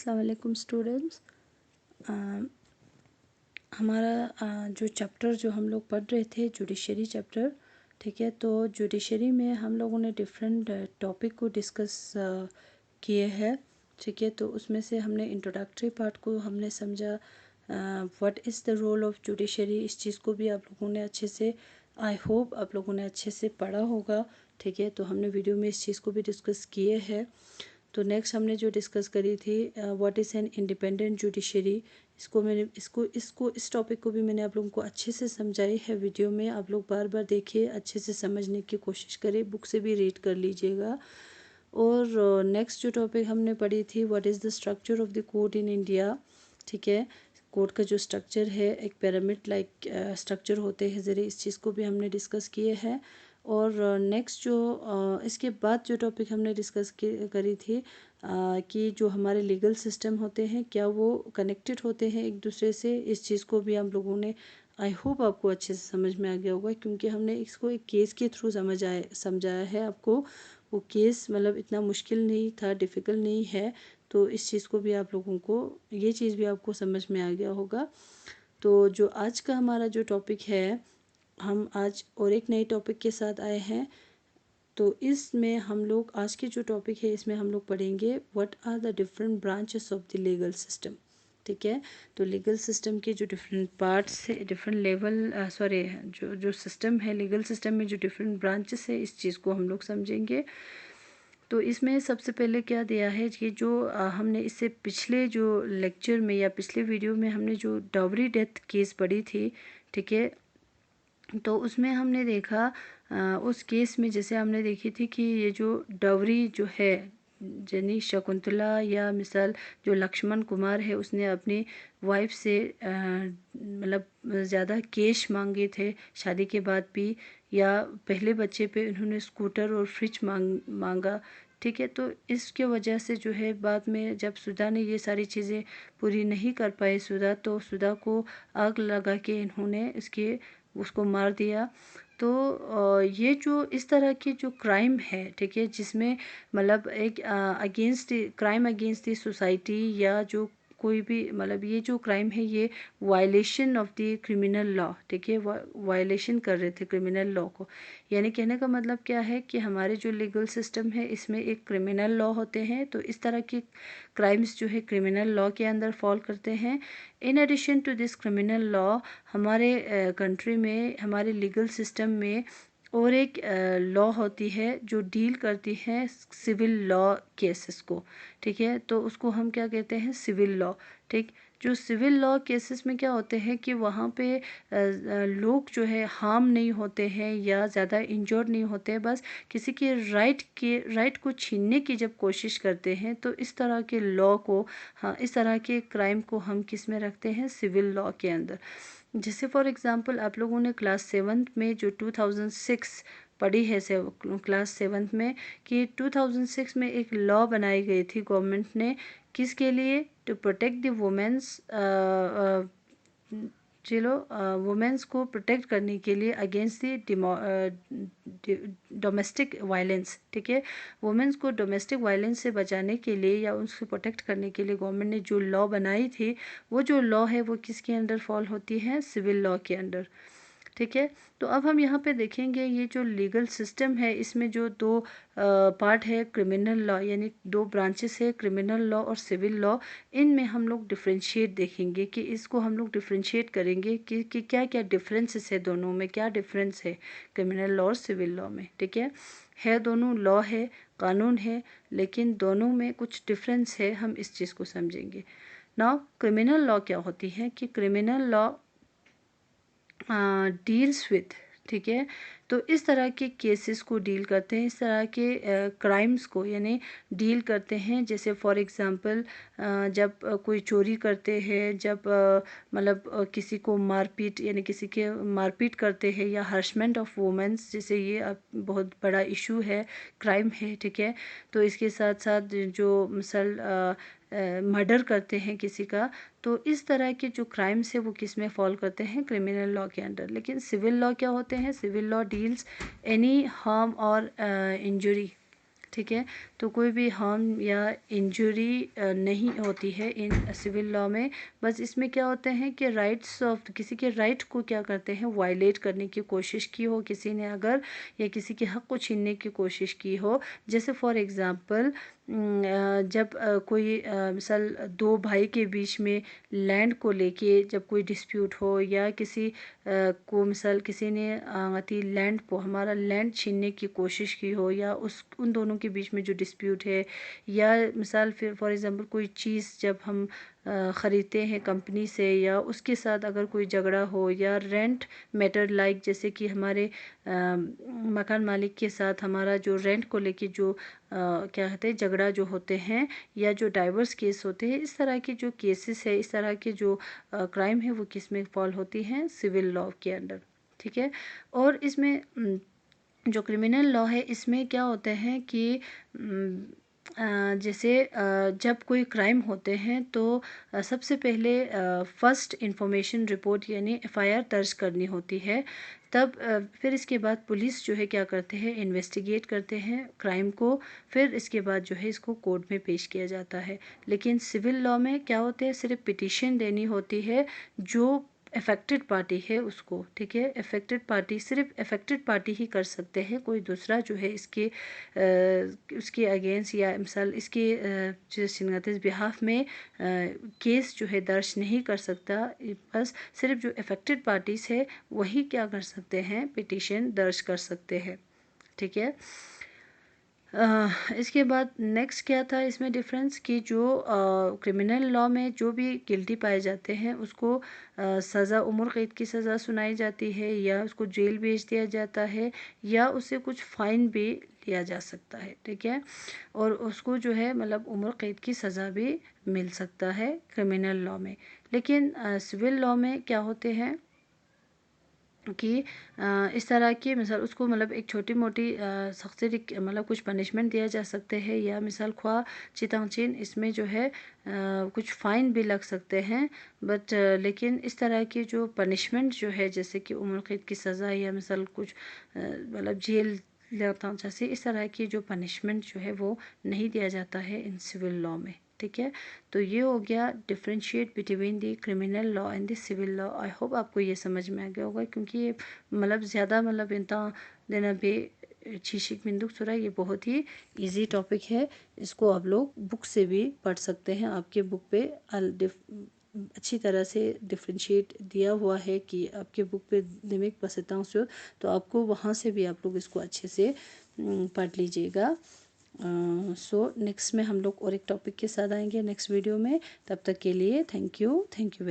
अस्सलाम वालेकुम स्टूडेंट्स। हमारा जो चैप्टर जो हम लोग पढ़ रहे थे जुडिशरी चैप्टर, ठीक है। तो जुडिशरी में हम लोगों ने डिफरेंट टॉपिक को डिस्कस किए हैं, ठीक है। तो उसमें से हमने इंट्रोडक्टरी पार्ट को हमने समझा, what is the role of judiciary. इस चीज़ को भी आप लोगों ने अच्छे से, आई होप आप लोगों ने अच्छे से पढ़ा होगा, ठीक है। तो हमने वीडियो में इस चीज़ को भी डिस्कस किए हैं। तो नेक्स्ट हमने जो डिस्कस करी थी what is an independent judiciary, इसको मैंने इस टॉपिक को भी मैंने आप लोगों को अच्छे से समझाई है वीडियो में। आप लोग बार बार देखिए, अच्छे से समझने की कोशिश करिए, बुक से भी रीड कर लीजिएगा। और नेक्स्ट जो टॉपिक हमने पढ़ी थी what is the structure of the court in India, ठीक है। कोर्ट का जो स्ट्रक्चर है, एक पिरामिड लाइक स्ट्रक्चर होते हैं ज़रिए, इस चीज़ को भी हमने डिस्कस किए हैं। और नेक्स्ट जो इसके बाद जो टॉपिक हमने डिस्कस करी थी कि जो हमारे लीगल सिस्टम होते हैं क्या वो कनेक्टेड होते हैं एक दूसरे से, इस चीज़ को भी हम लोगों ने, आई होप आपको अच्छे से समझ में आ गया होगा, क्योंकि हमने इसको एक केस के थ्रू समझाया है आपको। वो केस मतलब इतना मुश्किल नहीं था, डिफ़िकल्ट नहीं है। तो इस चीज़ को भी आप लोगों को, ये चीज़ भी आपको समझ में आ गया होगा। तो जो आज का हमारा जो टॉपिक है, हम आज और एक नए टॉपिक के साथ आए हैं। तो इसमें हम लोग, आज के जो टॉपिक है इसमें हम लोग पढ़ेंगे what are the different branches of the legal system, ठीक है। तो लीगल सिस्टम के जो डिफरेंट पार्ट्स है, डिफरेंट लेवल जो जो सिस्टम है, लीगल सिस्टम में जो डिफरेंट ब्रांचेस है, इस चीज़ को हम लोग समझेंगे। तो इसमें सबसे पहले क्या दिया है कि जो हमने इससे पिछले जो लेक्चर में या पिछले वीडियो में हमने जो डावरी डेथ केस पढ़ी थी, ठीक है। तो उसमें हमने देखा उस केस में जैसे हमने देखी थी कि ये जो डावरी जो है, यानी शकुंतला या मिसाल जो लक्ष्मण कुमार है, उसने अपनी वाइफ से मतलब ज़्यादा कैश मांगे थे शादी के बाद भी, या पहले बच्चे पे उन्होंने स्कूटर और फ्रिज मांगा, ठीक है। तो इसके वजह से जो है बाद में जब सुधा ने ये सारी चीज़ें पूरी नहीं कर पाई तो सुधा को आग लगा के इन्होंने उसको मार दिया। तो ये जो इस तरह की जो क्राइम है, ठीक है, जिसमें मतलब एक क्राइम अगेंस्ट द सोसाइटी, या जो कोई भी मतलब ये जो क्राइम है ये violation of the criminal law, ठीक है, वायलेशन कर रहे थे क्रिमिनल लॉ को। यानी कहने का मतलब क्या है कि हमारे जो लीगल सिस्टम है इसमें एक क्रिमिनल लॉ होते हैं, तो इस तरह के क्राइम्स जो है क्रिमिनल लॉ के अंदर फॉल करते हैं। In addition to this criminal law, हमारे कंट्री में, हमारे लीगल सिस्टम में और एक लॉ होती है जो डील करती है सिविल लॉ केसेस को, ठीक है। तो उसको हम क्या कहते हैं, सिविल लॉ, ठीक। जो सिविल लॉ केसेस में क्या होते हैं कि वहाँ पे लोग जो है हार्म नहीं होते हैं या ज़्यादा इंजर्ड नहीं होते, बस किसी के राइट को छीनने की जब कोशिश करते हैं, तो इस तरह के लॉ को, हाँ, इस तरह के क्राइम को हम किस में रखते हैं, सिविल लॉ के अंदर। जैसे फॉर एग्जांपल आप लोगों ने क्लास 7th में जो 2006 पढ़ी है, क्लास 7th में, कि 2006 में एक लॉ बनाई गई थी गवर्नमेंट ने, किसके लिए, टू प्रोटेक्ट द वुमेन्स, चलो वुमेन्स को प्रोटेक्ट करने के लिए अगेंस्ट द डोमेस्टिक वायलेंस, ठीक है। वुमेन्स को डोमेस्टिक वायलेंस से बचाने के लिए या उनको प्रोटेक्ट करने के लिए गवर्नमेंट ने जो लॉ बनाई थी, वो जो लॉ है वो किसके अंडर फॉल होती है, सिविल लॉ के अंडर, ठीक है। तो अब हम यहाँ पे देखेंगे ये जो लीगल सिस्टम है इसमें जो दो पार्ट है, क्रिमिनल लॉ, यानी दो ब्रांचेस है, क्रिमिनल लॉ और सिविल लॉ। इनमें हम लोग डिफ्रेंशिएट देखेंगे कि इसको हम लोग डिफ्रेंशिएट करेंगे कि क्या क्या डिफरेंसेस है, दोनों में क्या डिफरेंस है क्रिमिनल लॉ और सिविल लॉ में, ठीक है। दोनों लॉ है, कानून है, लेकिन दोनों में कुछ डिफरेंस है, हम इस चीज़ को समझेंगे। नाउ क्रिमिनल लॉ क्या होती है कि क्रिमिनल लॉ डील्स विथ, ठीक है। तो इस तरह के केसेस को डील करते हैं, इस तरह के क्राइम्स को यानी डील करते हैं। जैसे फॉर एग्जांपल जब कोई चोरी करते हैं, जब मतलब किसी को मारपीट, यानी किसी के मारपीट करते हैं, या हर्शमेंट ऑफ वुमेन्स, जैसे ये अब बहुत बड़ा इशू है, क्राइम है, ठीक है। तो इसके साथ साथ जो मिसल मर्डर करते हैं किसी का, तो इस तरह के जो क्राइम्स है वो किस में फॉल करते हैं, क्रिमिनल लॉ के अंडर। लेकिन सिविल लॉ क्या होते हैं, civil law deals any harm और इंजरी, ठीक है। तो कोई भी हार्म या इंजरी नहीं होती है इन सिविल लॉ में। बस इसमें क्या होते हैं कि राइट्स ऑफ किसी के राइट को क्या करते हैं, वायलेट करने की कोशिश की हो किसी ने अगर, या किसी के हक को छीनने की कोशिश की हो। जैसे फॉर एग्ज़ाम्पल जब कोई मिसाल दो भाई के बीच में लैंड को लेके जब कोई डिस्प्यूट हो, या किसी को मिसाल किसी ने अति लैंड को, हमारा लैंड छीनने की कोशिश की हो, या उन दोनों के बीच में जो डिस्प्यूट है, या मिसाल फिर फॉर एग्ज़ाम्पल कोई चीज़ जब हम ख़रीदते हैं कंपनी से, या उसके साथ अगर कोई झगड़ा हो, या रेंट मैटर लाइक जैसे कि हमारे मकान मालिक के साथ हमारा जो रेंट को लेके जो क्या कहते हैं झगड़ा जो होते हैं, या जो डाइवर्स केस होते हैं, इस तरह के जो केसेस है, इस तरह के जो क्राइम है वो किस में फॉल होती हैं, सिविल लॉ के अंडर। ठीक है। और इसमें जो क्रिमिनल लॉ है इसमें क्या होते हैं कि जैसे जब कोई क्राइम होते हैं तो सबसे पहले फर्स्ट इंफॉर्मेशन रिपोर्ट यानी एफआईआर दर्ज करनी होती है। तब फिर इसके बाद पुलिस जो है क्या करते हैं, इन्वेस्टिगेट करते हैं क्राइम को, फिर इसके बाद जो है इसको कोर्ट में पेश किया जाता है। लेकिन सिविल लॉ में क्या होते हैं, सिर्फ पिटीशन देनी होती है जो अफेक्टेड पार्टी है उसको। ठीक है। अफेक्टेड पार्टी, सिर्फ अफेक्टेड पार्टी ही कर सकते हैं, कोई दूसरा जो है इसके उसके अगेंस्ट या मिसाल इसके जो बिहाफ में केस जो है दर्ज नहीं कर सकता। बस सिर्फ जो अफेक्टेड पार्टीज है वही क्या कर सकते हैं, पिटीशन दर्ज कर सकते हैं। ठीक है। इसके बाद नेक्स्ट क्या था इसमें डिफरेंस कि जो क्रिमिनल लॉ में जो भी गिल्टी पाए जाते हैं उसको सज़ा उम्र कैद की सज़ा सुनाई जाती है, या उसको जेल भेज दिया जाता है, या उससे कुछ फ़ाइन भी लिया जा सकता है। ठीक है। और उसको जो है मतलब उम्र कैद की सज़ा भी मिल सकता है क्रिमिनल लॉ में। लेकिन सिविल लॉ में क्या होते हैं कि इस तरह की मिसाल उसको मतलब एक छोटी मोटी सख्त मतलब कुछ पनिशमेंट दिया जा सकते हैं, या मिसाल ख्वा चितांचिन इसमें जो है कुछ फ़ाइन भी लग सकते हैं। बट लेकिन इस तरह की जो पनिशमेंट जो है जैसे कि उम्र कैद की सज़ा, या मिसाल कुछ मतलब जेल लेता जैसे इस तरह की जो पनिशमेंट जो है वो नहीं दिया जाता है इन सिविल लॉ में। ठीक है। तो ये हो गया differentiate between the criminal law and the civil law. I hope आपको ये समझ में आ गया होगा, क्योंकि ये मतलब ज़्यादा मतलब इतना देना बे शीशिक बिंदुक सुरा, ये बहुत ही इजी टॉपिक है। इसको आप लोग बुक से भी पढ़ सकते हैं। आपके बुक पे अच्छी तरह से डिफरेंशिएट दिया हुआ है कि आपके बुक पे दिमिक पसताऊँ से, तो आपको वहाँ से भी आप लोग इसको अच्छे से पढ़ लीजिएगा। सो नेक्स्ट में हम लोग और एक टॉपिक के साथ आएंगे नेक्स्ट वीडियो में। तब तक के लिए थैंक यू वेरी